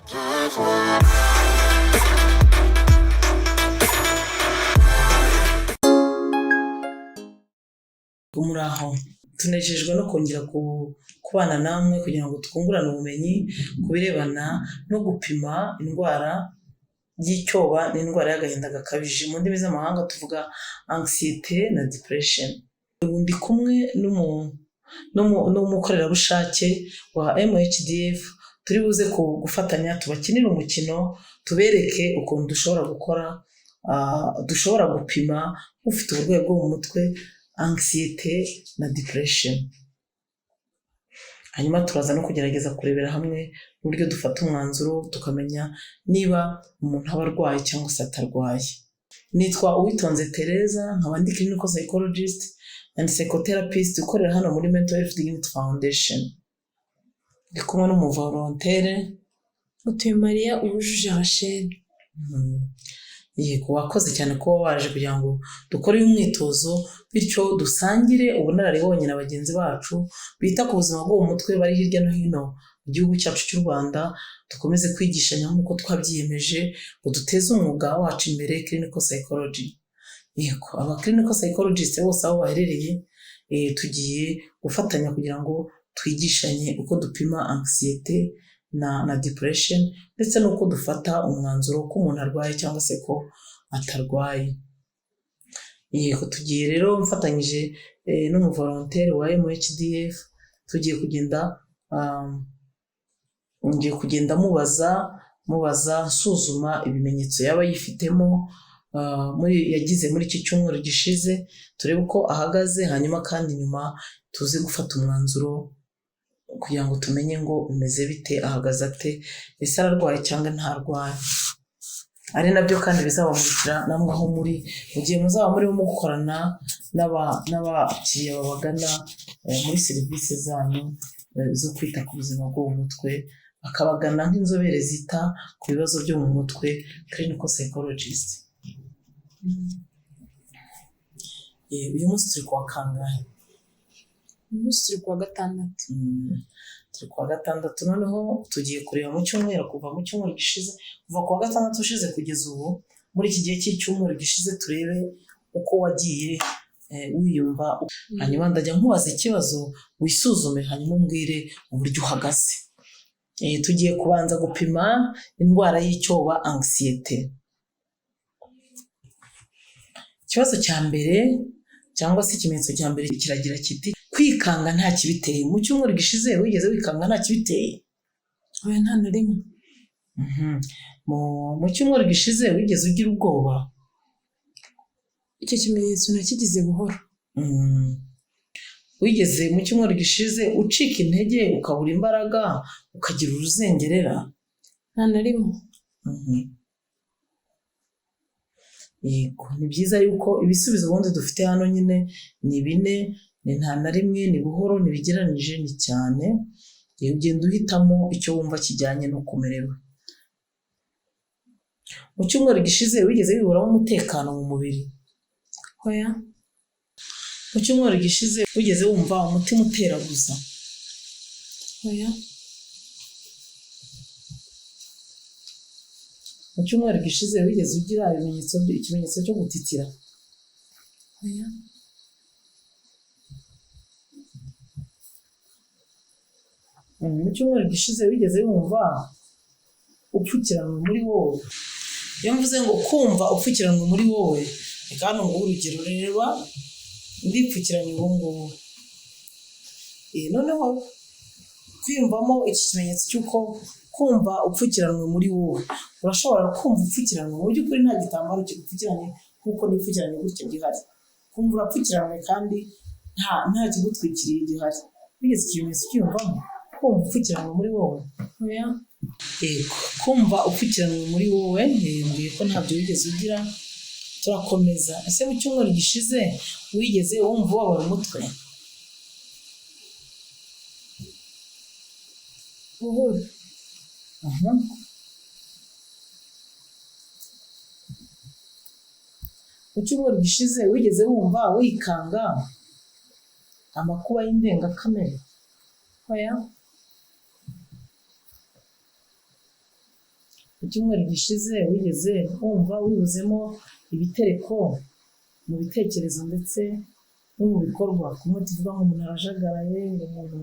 Muraho tunejejwe no kongera kubana namwe kugira ngo twungurane ubumenyi ku birebana no gupima indwara y'icyoba n'indwara y'agahinda gakabije. Mu ndimi z'amahanga tuvuga anxiety na depression. Ubu ndi kumwe n'umukorerabushake wa MHDF, turi buze gufatanya tubakinira umukino, tubereke ukuntu dushobora gupima ufite uburwayi bwo mu mutwe, anxiety na depression. Hanyuma turaza no kugerageza kurebera hamwe uburyo dufata umwanzuro tukamenya niba umuntu aba arwaye cyangwa se atarwaye. Nitwa Uwitonze Tereza, nkaba ndi clinical psychologist and psychotherapist ukorera hano muri Mental Health Dignity Foundation. Ndi kumwe n'umuvolontere Mutuyemariya Ubujuje Rachel. Yego, wakoze cyane kuba waje kugira ngo dukore uyu mwitozo, bityo dusangire ubunararibonye na bagenzi bacu bita ku buzima bwo mu mutwe bari hirya no hino mu gihugu cyacu cy'u Rwanda. Dukomeze kwigishanya nk'uko twabyiyemeje ngo duteze umwuga wacu imbere, clinical psychology. Yego, aba clinical psychologist bose aho baherereye tugiye gufatanya kugira ngo twigishanye uko dupima anxiety na depression, ndetse n'uko dufata umwanzuro ko umuntu arwaye cyangwa se ko atarwaye. Yego, tugiye rero mfatanyije n'umuvolontere wa MHDF, tugiye kugenda mubaza nsuzuma ibimenyetso yaba yifitemo yagize muri iki cyumweru gishize, turebe uko ahagaze, hanyuma kandi nyuma tuze gufata umwanzuro kugira ngo tumenye ngo bimeze bite, ahagaze ate, ese ararwaye cyangwa ntarwaye. Ari nabyo kandi bizabamurikira namwe aho muri, mu gihe muzaba murimo gukorana n'abakiriya babagana muri serivisi zanyu zo kwita ku buzima bwo mu mutwe, bakabagana nk'inzobere zita ku bibazo byo mu mutwe, clinical psychologist. Uyu munsi turi kuwa kangahe? Uyu munsi turi kuwa gatandatu. Turi kuwa gatandatu, noneho tugiye kureba mu cyumweru, kuva mu cyumweru gishize, kuva kuwa gatandatu ushize kugeza ubu, muri iki gihe cy'icyumweru gishize, turebe uko wagiye wiyumva. Hanyuma ndajya nkubaza ikibazo, wisuzume, hanyuma umbwire uburyo uhagaze. Tugiye kubanza gupima indwara y'icyoba, anxiety. Ikibazo cya mbere cyangwa se ikimenyetso cya mbere kiragira kiti kwikanga nta kibiteye. Mu cyumweru gishize wigeze wikanga nta kibiteye? Oya, nta na rimwe. Mu cyumweru gishize wigeze ugira ubwoba? Icyo kimenyetso nakigize buhoro. Wigeze mu cyumweru gishize ucika intege, ukabura imbaraga, ukagira uruzengerera? Nta na rimwe. Yego, ni byiza yuko ibisubizo ubundi dufite hano nyine ni 4, ni nta na rimwe, ni buhoro, ni bigeranije, ni cyane. Ugenda uhitamo icyo wumva kijyanye no kumererwa. Mu cyumweru gishize wigeze wiburamo umutekano mu mubiri? Oya. Mu cyumweru gishize wigeze wumva umutima uteraguza? Oya. Mu cyumweru gishize wigeze ugira ikimenyetso cyo gutitira? Oya. Mu cyumweru gishize wigeze wumva upfukiranwe muri wowe? Iyo mvuze ngo kumva upfukiranwe muri wowe, reka hano nguhe urugero. Reba, ndipfukiranye ubu ngubu. Noneho kwiyumvamo iki kimenyetso cy'uko kumva upfukiranwe muri wowe, urashobora kumva upfukiranwe mu by'ukuri nta gitambaro kigupfukiranye nk'uko nipfukiranye gutya gihari. Kumva urapfukiranwe kandi nta kigutwikiriye gihari. Wigeze ikimenyetso cyiyumvamo kumva upfukiranwe muri wowe? Oya. Yego, kumva upfukiranwe muri wowe, mbwiye ko ntabyo wigeze ugira. Turakomeza. Ese mu cyumweru gishize wigeze wumva ubabara umutwe? Buhoro. Mu cyumweru gishize wigeze wumva wikanga amakuba y'indengakamere? Oya. mu cyumweru gishize wigeze wumva wibuzemo ibitereko mu bitekerezo ndetse no mu bikorwa, kumwe tuvuga ngo umuntu arajagaraye, ngo umuntu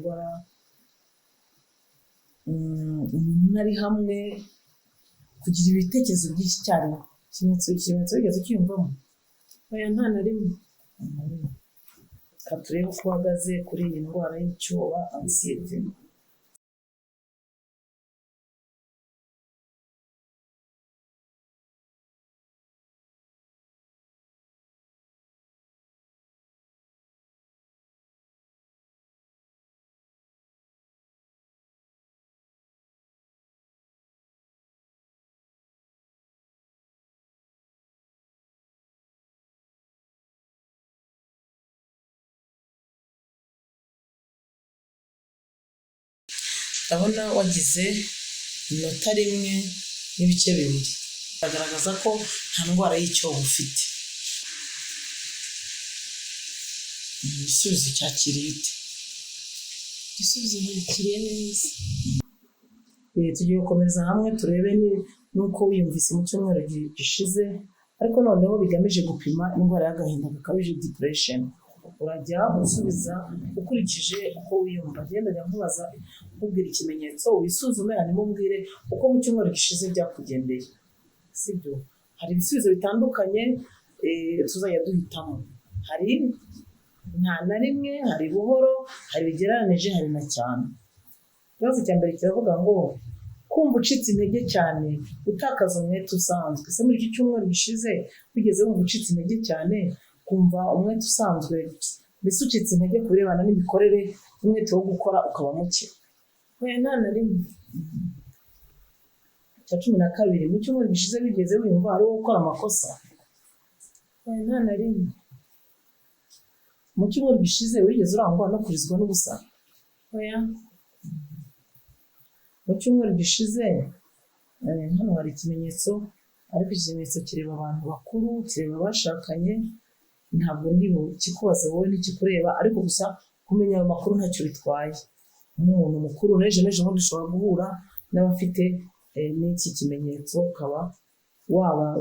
ari hamwe, kugira ibitekerezo byinshi icyarimwe. Ikimenyetso wigeze ukiyumvamo? Oya, nta na rimwe. Reka turebe uko uhagaze kuri iyi ndwara y'icyoba ansiyete. Ndabona wagize inota rimwe n'ibice bibiri, biragaragaza ko nta ndwara y'icyobo ufite. Igisubizo cyakiriye ute? Igisubizo nakiriye neza. Tugiye gukomeza hamwe turebe n'uko wiyumvise mu cyumweru gishize, ariko noneho bigamije gupima indwara y'agahinda gakabije, depression. Urajya usubiza ukurikije uko wiyumva. Genda njya nkubaza nkubwira ikimenyetso, wisuzume hanyuma umbwire uko mu cyumweru gishize byakugendeye, sibyo? Hari ibisubizo bitandukanye tuzajya duhitamo. Hari nta na rimwe, hari buhoro, hari bigereranije, hari na cyane. Ikibazo cya mbere kiravuga ngo kumva ucitse intege cyane, gutakaza umwete usanzwe. Ese muri iki cyumweru gishize wigeze wumva ucitse intege cyane, kumva umwete usanzwe, mbese ucitse intege ku birebana n'imikorere, umwete wo gukora ukaba muke? Oya, nta na rimwe. Icya 12, mu cyumweru gishize wigeze wumva ari wowe ukora amakosa? Oya, nta na rimwe. Mu cyumweru gishize wigeze urangwa no kurizwa n'ubusa? Oya. Mu cyumweru gishize hano hari ikimenyetso, ariko ikimenyetso kireba abantu bakuru, kireba abashakanye. Ntabwo ndi kikubaza wowe ntikikureba, ariko gusa kumenya ayo makuru ntacyo bitwaye. Nk'umuntu mukuru n'ejo bundi ushobora guhura n'abafite n'iki kimenyetso, ukaba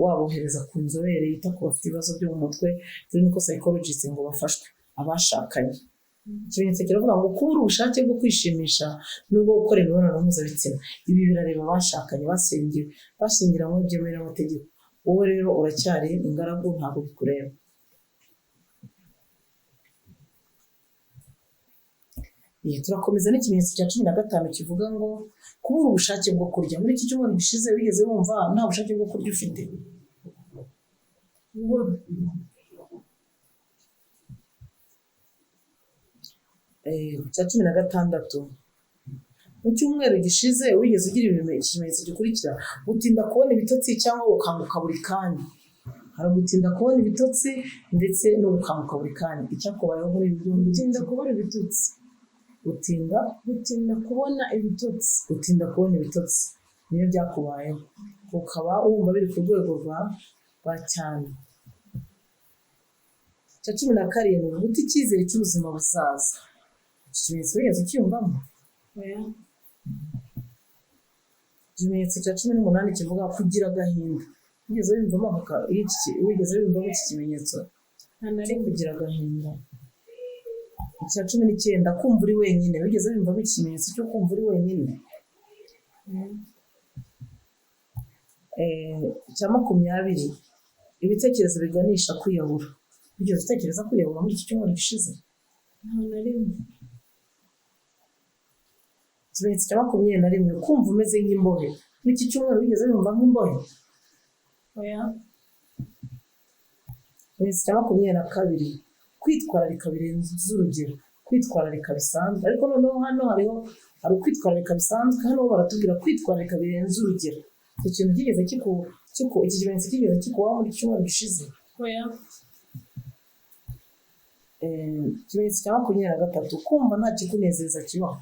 wabohereza ku nzobere yita ku bafite ibibazo byo mu mutwe, turi niko psychologist ngo bafashwe abashakanye. Ikimenyetso kiravuga ngo kubura ubushake bwo kwishimisha n'ubwo gukora imibonano mpuzabitsina. Ibi birareba abashakanye bashyingiranywe byemewe n'amategeko. Wowe rero uracyari ingaragu, ntabwo bikureba. Turakomeza n'ikimenyetso cya 15 kivuga ngo kubura ubushake bwo kurya. Muri iki cyumweru gishize wigeze wumva nta bushake bwo kurya ufite? Cya 16, mu cyumweru gishize wigeze ugira ikimenyetso gikurikira: gutinda kubona ibitotsi cyangwa gukanguka buri kanya. Hari gutinda kubona ibitotsi ndetse no gukanguka buri kanya. Icyakubayeho muri ibi byombi? Gutinda kubona ibitotsi. Gutinda kubona ibitotsi. Gutinda kubona ibitotsi niyo byakubayeho, ukaba wumva biri ku rwego rwa cyane. Cya 17, guta icyizere cy'ubuzima buzaza. Ikimenyetso wigeze ukiyumvamo? Oya. Ikimenyetso cya 18 kivuga kugira agahinda. Wigeze wiyumvamo iki kimenyetso? Nta na rimwe. Kugira agahinda. Icya 19, kumva uri wenyine. Wigeze wiyumvamo ikimenyetso cyo kumva uri wenyine? Icya 20, ibitekerezo biganisha kwiyahura. Wigeze utekereza kwiyahura muri iki cyumweru gishize? Nta na rimwe. Ikimenyetso cya 21, kumva umeze nk'imbohe. Muri iki cyumweru wigeze wumva nk'imbohe? Oya. Ikimenyetso cya 22, kwitwararika birenze urugero. Kwitwararika bisanzwe, ariko noneho hano hari ukwitwararika bisanzwe. Hano baratubwira kwitwararika birenze urugero. Icyo kintu kigeze iki kimenyetso kigeze kikubaho muri iki cyumweru gishize? Oya. Ikimenyetso cya 23, kumva nta kikunezeza kibaho.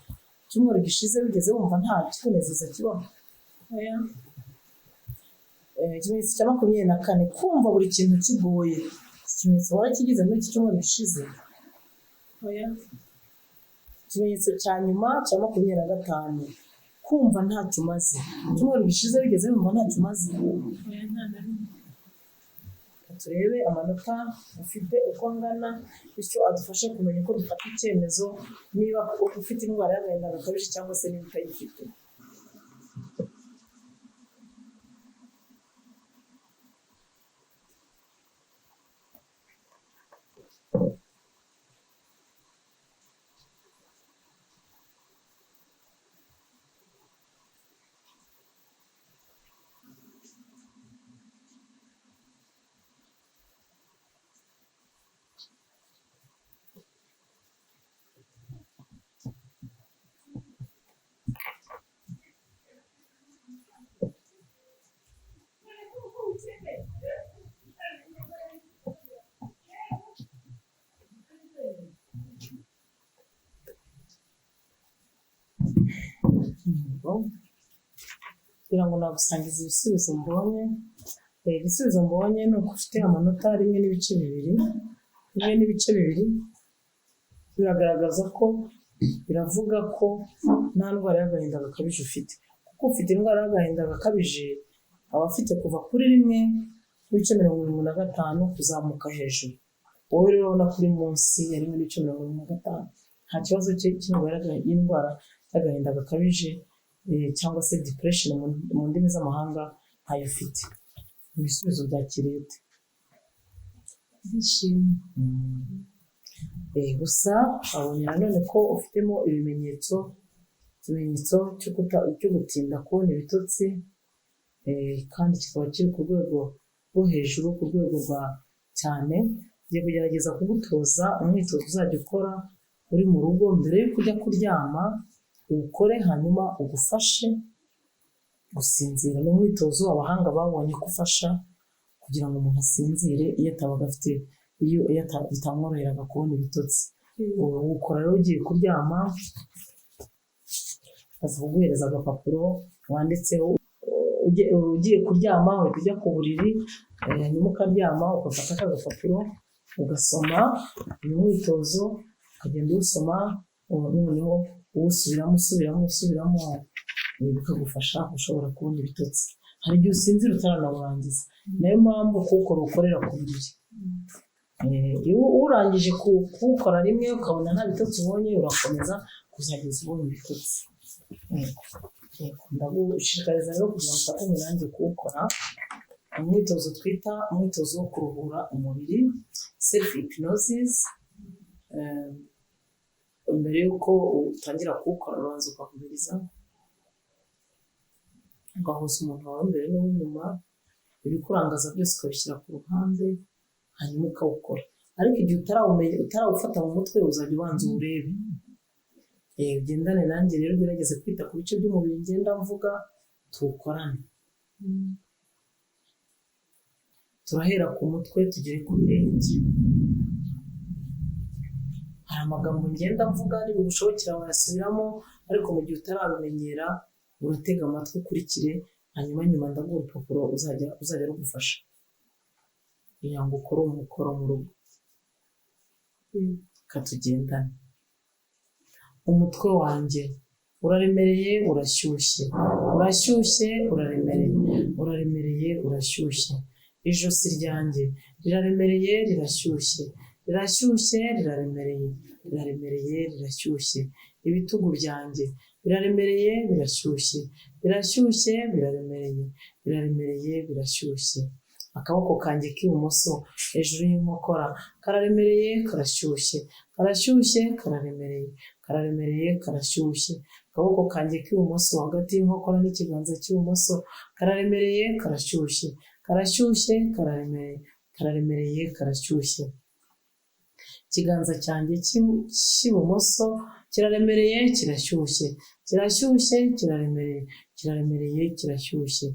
Icyumweru gishize wigeze wumva nta kikunezeza kibaho? Oya. Ikimenyetso cya 24, kumva buri kintu kigoye. Ikimenyetso warakigize muri iki cyumweru gishize? Oya. Ikimenyetso cya nyuma cya 25, kumva ntacyo umaze. Icyumweru gishize bigeze bumva ntacyo umaze. oya nta na rimwe. Turebe amanota ufite uko angana, bityo adufashe kumenya uko dufata icyemezo niba ufite indwara y'agahinda gakabije cyangwa se niba utayifite. Kugira ngo nagusangize ibisubizo mbonye, ibisubizo mbonye ni uko ufite amanota 1.2. 1.2 biragaragaza ko, biravuga ko nta ndwara y'agahinda gakabije ufite, kuko ufite indwara y'agahinda gakabije aba afite kuva kuri 1.75 kuzamuka hejuru. Wowe rero urabona kuri munsi ya 1.75, nta kibazo cy'indwara y'agahinda gakabije cyangwa se depression mu ndimi z'amahanga ntayo ufite. Ibisubizo byakiriye ute? Ndishimye. Gusa abonye nanone ko ufitemo ikimenyetso cyo gutinda kubona ibitotsi, kandi kikaba kiri ku rwego rwo hejuru, ku rwego rwa cyane. Ngiye kugerageza kugutoza umwitozo uzajya ukora uri mu rugo mbere yo kujya kuryama, uwukore hanyuma ugufashe gusinzira. Ni umwitozo abahanga babonye ko ufasha kugira ngo umuntu asinzire iyo bitamworoheraga kubona ibitotsi. Uwukora rero ugiye kuryama, aza kuguhereza agapapuro wanditseho ugiye kuryama, uhita ujya ku buriri, hanyuma ukaryama ugafata aka gapapuro ugasoma uyu mwitozo, ukagenda uwusoma noneho usubiramo bikagufasha ushobora kubona ibitotsi. Hari igihe usinzira utaranawurangiza, nayo mpamvu kuwukora ukorera ku buriri. Iyo urangije kuwukora rimwe ukabona nta bitotsi ubonye, urakomeza kuzageza ubonye ibitotsi. Ndagushishikariza rero kugira ngo ufatanye nanjye kuwukora. Umwitozo twita umwitozo wo kuruhura umubiri, self hypnosis. Mbere y'uko utangira kuwukora ubanza ukahumiriza, ugahuza umuntu wawe imbere n'uw'inyuma, ibikurangaza byose ukabishyira ku ruhande, hanyuma ukawukora. Ariko igihe utarawufata mu mutwe uzajya ubanza uwurebe. Ugendane nanjye rero, ugerageze kwita ku bice by'umubiri ngenda mvuga, tuwukorane. Turahera ku mutwe tugere ku birenge. Hari amagambo ngenda mvuga nibigushobokera wayasubiramo, ariko mu gihe utarabimenyera uratega amatwi ukurikire, hanyuma nyuma ndaguha urupapuro uzajya rugufasha kugira ngo ukore umukoro mu rugo. Katugendane. Umutwe wanjye uraremereye, urashyushye, urashyushye, uraremereye, uraremereye, urashyushye. Ijosi ryanjye riraremereye, rirashyushye, rirashyushye, riraremereye, riraremereye, rirashyushye. Ibitugu byanjye biraremereye, birashyushye, birashyushye, biraremereye, biraremereye, birashyushye. Akaboko kanjye k'ibumoso hejuru y'inkokora kararemereye, karashyushye, karashyushye, kararemereye, kararemereye, karashyushye. Akaboko kanjye k'ibumoso hagati y'inkokora n'ikiganza cy'ibumoso kararemereye, karashyushye, karashyushye, kararemereye, kararemereye, karashyushye. Ikiganza cyanjye cy'ibumoso kiraremereye, kirashyushye, kirashyushye, kiraremereye, kiraremereye, kirashyushye.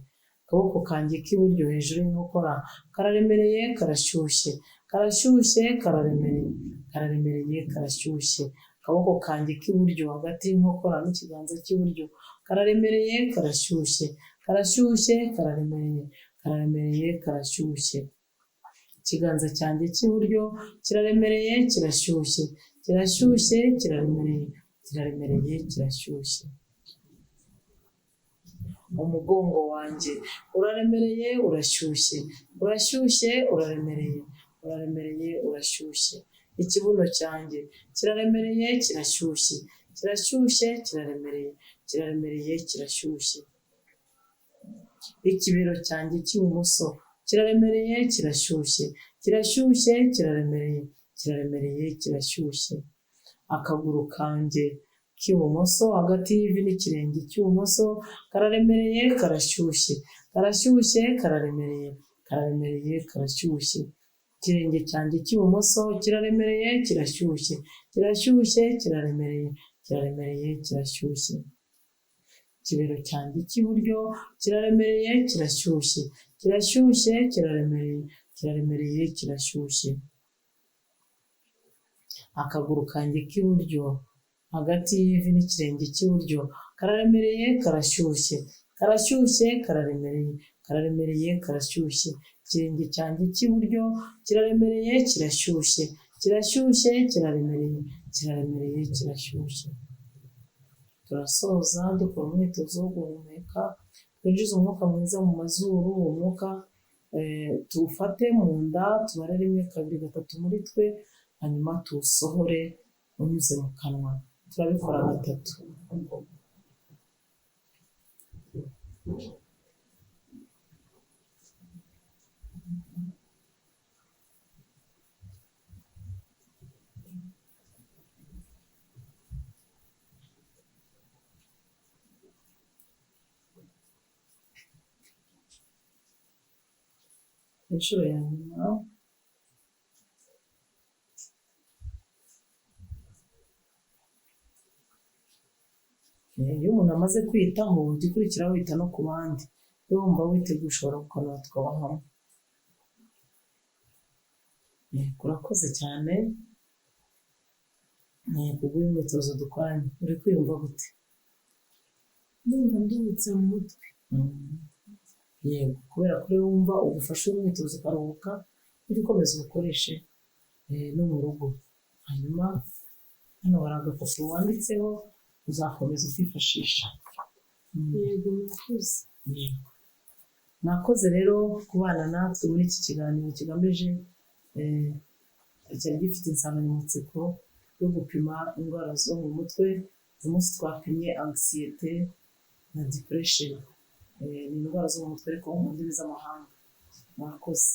Akaboko kanjye k'iburyo hejuru y'inkokora kararemereye, karashyushye, karashyushye, kararemereye, kararemereye, karashyushye. Akaboko kanjye k'iburyo hagati y'inkokora n'ikiganza cy'iburyo kararemereye, karashyushye, karashyushye, kararemereye, kararemereye, karashyushye. Ikiganza cyanjye cy'iburyo kiraremereye, kirashyushye, kirashyushye, kiraremereye, kiraremereye, kirashyushye. umugongo wanjye uraremereye urashyushye, urashyushye uraremereye, uraremereye urashyushye. Ikibuno cyanjye kiraremereye kirashyushye, kirashyushye kiraremereye, kiraremereye kirashyushye. Ikibero cyanjye cy'ibumoso kiraremereye kirashyushye, kirashyushye kiraremereye, kiraremereye kirashyushye. Akaguru kanjye k'ibumoso hagati y'ivi n'ikirenge cy'ibumoso kararemereye karashyushye, karashyushye kararemereye, kararemereye karashyushye. Ikirenge cyanjye cy'ibumoso kiraremereye kirashyushye, kirashyushye kiraremereye, kiraremereye kirashyushye. Ikibero cyanjye cy'iburyo kiraremereye kirashyushye, kirashyushye kiraremereye, kiraremereye kirashyushye. Akaguru kanjye k'iburyo hagati y'ivi n'ikirenge cy'iburyo kararemereye karashyushye, karashyushye kararemereye, kararemereye karashyushye. Ikirenge cyanjye cy'iburyo kiraremereye kirashyushye, kirashyushye kiraremereye, kiraremereye kirashyushye. Turasoza dukora umwitozo wo guhumeka, twinjize umwuka mwiza mu mazuru, uwo mwuka tuwufate mu nda tubare 1, 2, 3 muri twe, hanyuma tuwusohore unyuze mu kanwa. Turabikora 3. Inshuro ya nyuma. Iyo umuntu amaze kwiyitaho igikurikiraho wita no ku bandi. Iyo wumva witeguye ushobora gukomeza tukaba hamwe. Urakoze cyane kubw'uyu mwitozo dukoranye. Uri kwiyumva gute? Ndumva nduhutse mu mutwe. Yego, kubera ko iyo wumva ugufasha umwitozo ukaruhuka, ujye ukomeza ubukoreshe no mu rugo. Hanyuma hano hari agapapuro wanditseho uzakomeza ukifashisha. Yego, murakoze. Yego. Mwakoze rero kubana natwe muri iki kiganiro kigamije cyari gifite insanganyamatsiko yo gupima indwara zo mu mutwe. Uyu munsi twapimye anxiety na depression. Ni indwara zo mu mutwe ariko mu ndimi z'amahanga. Mwakoze.